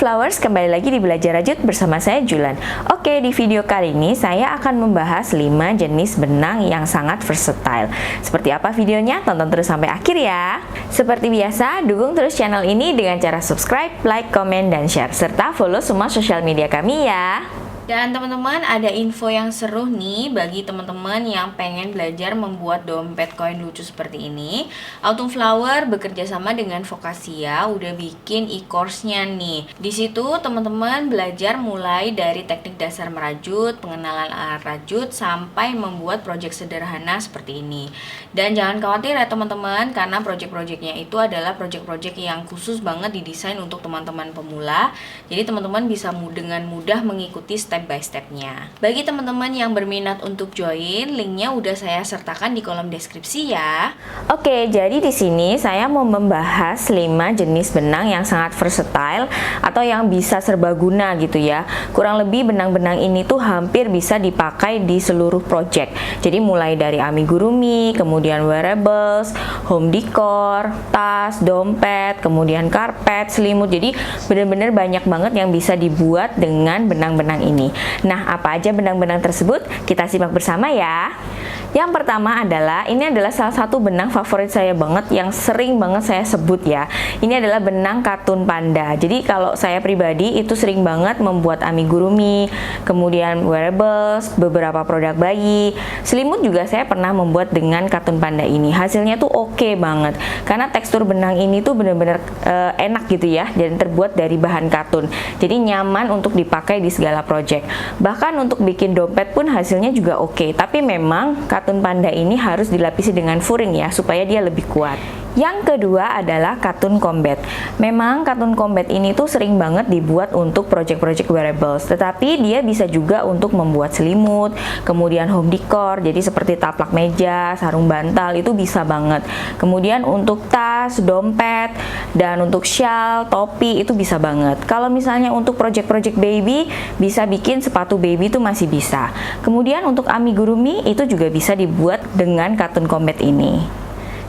Flowers, kembali lagi di Belajar Rajut bersama saya Julan. Oke, di video kali ini saya akan membahas 5 jenis benang yang sangat versatile. Seperti apa videonya? Tonton terus sampai akhir ya. Seperti biasa, dukung terus channel ini dengan cara subscribe, like, komen, dan share. Serta follow semua sosial media kami ya. Dan teman-teman, ada info yang seru nih bagi teman-teman yang pengen belajar membuat dompet koin lucu seperti ini. Autumn Flower bekerja sama dengan Vokasia udah bikin e-course-nya nih. Di situ teman-teman belajar mulai dari teknik dasar merajut, pengenalan alat rajut, sampai membuat project sederhana seperti ini. Dan jangan khawatir ya teman-teman, karena project-projectnya itu adalah project-project yang khusus banget didesain untuk teman-teman pemula. Jadi teman-teman bisa dengan mudah mengikuti step by stepnya. Bagi teman-teman yang berminat untuk join, linknya udah saya sertakan di kolom deskripsi ya. Oke, jadi di sini saya mau membahas 5 jenis benang yang sangat versatile atau yang bisa serbaguna gitu ya. Kurang lebih benang-benang ini tuh hampir bisa dipakai di seluruh project. Jadi mulai dari amigurumi, kemudian wearables, home decor, tas, dompet, kemudian karpet, selimut. Jadi benar-benar banyak banget yang bisa dibuat dengan benang-benang ini. Nah, apa aja benang-benang tersebut? Kita simak bersama ya. Yang pertama adalah, ini adalah salah satu benang favorit saya banget yang sering banget saya sebut ya. Ini adalah benang katun panda. Jadi kalau saya pribadi itu sering banget membuat amigurumi, kemudian wearables, beberapa produk bayi, selimut juga saya pernah membuat dengan katun panda ini. Hasilnya tuh oke banget karena tekstur benang ini tuh bener-bener enak gitu ya, dan terbuat dari bahan katun. Jadi nyaman untuk dipakai di segala project. Bahkan untuk bikin dompet pun hasilnya juga oke. Tapi memang katun panda ini harus dilapisi dengan furing ya, supaya dia lebih kuat. Yang kedua adalah katun combat. Memang katun combat ini tuh sering banget dibuat untuk project-project wearables, tetapi dia bisa juga untuk membuat selimut, kemudian home decor, jadi seperti taplak meja, sarung bantal, itu bisa banget. Kemudian untuk tas, dompet, dan untuk shawl, topi, itu bisa banget. Kalau misalnya untuk project-project baby, bisa bikin sepatu baby itu masih bisa. Kemudian untuk amigurumi itu juga bisa dibuat dengan katun combat ini.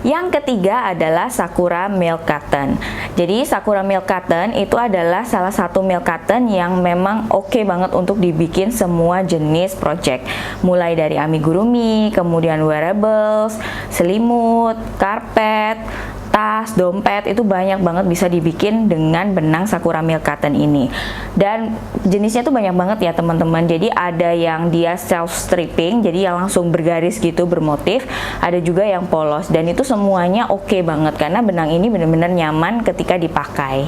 Yang ketiga adalah Sakura Milk Cotton. Jadi Sakura Milk Cotton itu adalah salah satu milk cotton yang memang oke banget untuk dibikin semua jenis project. Mulai dari amigurumi, kemudian wearables, selimut, karpet, tas, dompet, itu banyak banget bisa dibikin dengan benang Sakura Milk Cotton ini. Dan jenisnya tuh banyak banget ya teman-teman. Jadi ada yang dia self stripping, jadi yang langsung bergaris gitu, bermotif. Ada juga yang polos, dan itu semuanya oke banget karena benang ini benar-benar nyaman ketika dipakai.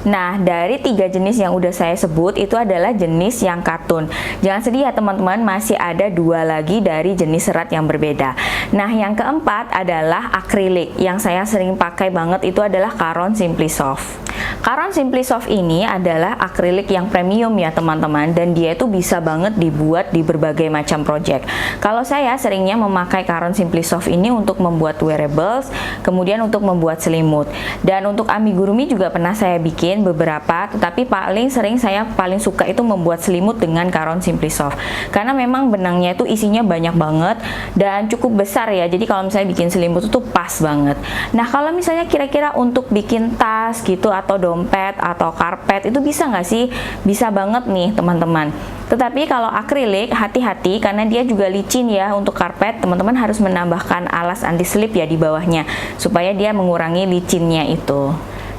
Nah, dari 3 jenis yang udah saya sebut itu adalah jenis yang katun. Jangan sedih ya teman-teman, masih ada 2 lagi dari jenis serat yang berbeda. Nah, yang keempat adalah akrilik. Yang saya sering pakai banget itu adalah Caron Simply Soft. Caron Simply Soft ini adalah akrilik yang premium ya teman-teman, dan dia itu bisa banget dibuat di berbagai macam project. Kalau saya seringnya memakai Caron Simply Soft ini untuk membuat wearables, kemudian untuk membuat selimut. Dan untuk amigurumi juga pernah saya bikin beberapa, tetapi paling suka itu membuat selimut dengan Caron Simply Soft. Karena memang benangnya itu isinya banyak banget dan cukup besar ya. Jadi kalau misalnya bikin selimut itu pas banget. Nah, kalau misalnya kira-kira untuk bikin tas gitu atau dompet atau karpet itu bisa nggak sih? Bisa banget nih teman-teman. Tetapi kalau akrilik hati-hati karena dia juga licin ya. Untuk karpet teman-teman harus menambahkan alas anti slip ya di bawahnya supaya dia mengurangi licinnya itu.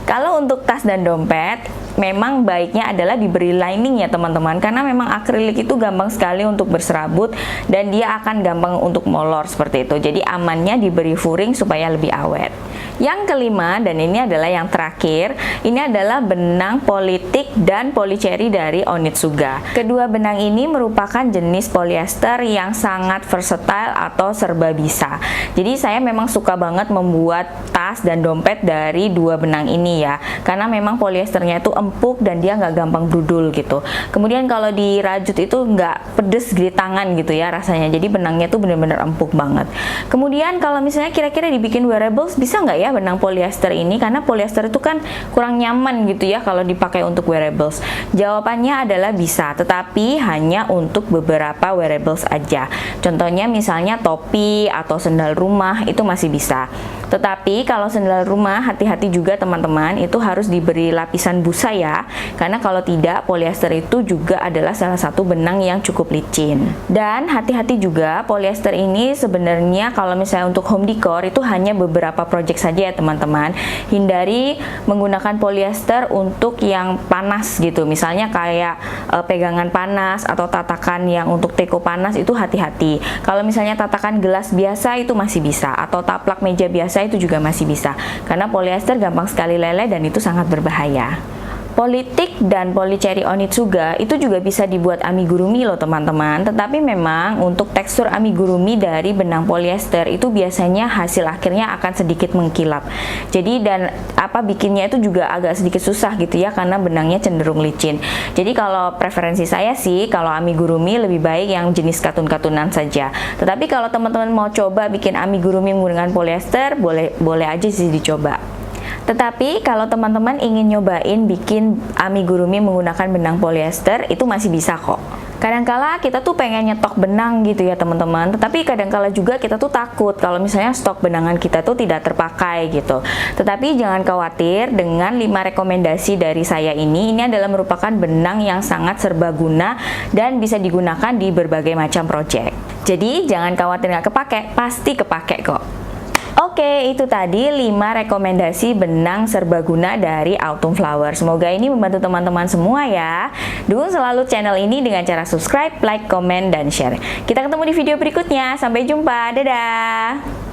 Kalau untuk tas dan dompet, memang baiknya adalah diberi lining ya teman-teman, karena memang akrilik itu gampang sekali untuk berserabut dan dia akan gampang untuk molor seperti itu. Jadi amannya diberi furing supaya lebih awet. Yang kelima, dan ini adalah yang terakhir, ini adalah benang politik dan polycherry dari Onitsuga. Kedua benang ini merupakan jenis polyester yang sangat versatile atau serba bisa. Jadi saya memang suka banget membuat tas dan dompet dari 2 benang ini ya, karena memang polyesternya itu empuk dan dia nggak gampang brudul gitu. Kemudian kalau dirajut itu nggak pedes di tangan gitu ya rasanya, jadi benangnya tuh bener-bener empuk banget. Kemudian kalau misalnya kira-kira dibikin wearables, bisa nggak ya benang polyester ini? Karena polyester itu kan kurang nyaman gitu ya kalau dipakai untuk wearables. Jawabannya adalah bisa, tetapi hanya untuk beberapa wearables aja. Contohnya misalnya topi atau sendal rumah itu masih bisa. Tetapi kalau sandal rumah, hati-hati juga teman-teman, itu harus diberi lapisan busa ya, karena kalau tidak, polyester itu juga adalah salah satu benang yang cukup licin. Dan hati-hati juga, polyester ini sebenarnya kalau misalnya untuk home decor itu hanya beberapa project saja ya teman-teman. Hindari menggunakan polyester untuk yang panas gitu, misalnya kayak pegangan panas atau tatakan yang untuk teko panas, itu hati-hati. Kalau misalnya tatakan gelas biasa itu masih bisa, atau taplak meja biasa itu juga masih bisa, karena polyester gampang sekali leleh dan itu sangat berbahaya. Politik dan polycherry onitsuga itu juga bisa dibuat amigurumi loh teman-teman, tetapi memang untuk tekstur amigurumi dari benang polyester itu biasanya hasil akhirnya akan sedikit mengkilap. Jadi dan bikinnya itu juga agak sedikit susah gitu ya, karena benangnya cenderung licin. Jadi kalau preferensi saya sih, kalau amigurumi lebih baik yang jenis katun-katunan saja. Tetapi kalau teman-teman mau coba bikin amigurumi menggunakan polyester, boleh aja sih dicoba. Tetapi kalau teman-teman ingin nyobain bikin amigurumi menggunakan benang polyester, itu masih bisa kok. Kadangkala kita tuh pengen nyetok benang gitu ya teman-teman, tetapi kadangkala juga kita tuh takut kalau misalnya stok benangan kita tuh tidak terpakai gitu. Tetapi jangan khawatir, dengan 5 rekomendasi dari saya ini adalah merupakan benang yang sangat serbaguna dan bisa digunakan di berbagai macam project. Jadi jangan khawatir nggak kepake, pasti kepake kok. Oke, itu tadi 5 rekomendasi benang serbaguna dari Autumn Flower. Semoga ini membantu teman-teman semua ya. Dukung selalu channel ini dengan cara subscribe, like, komen, dan share. Kita ketemu di video berikutnya. Sampai jumpa. Dadah!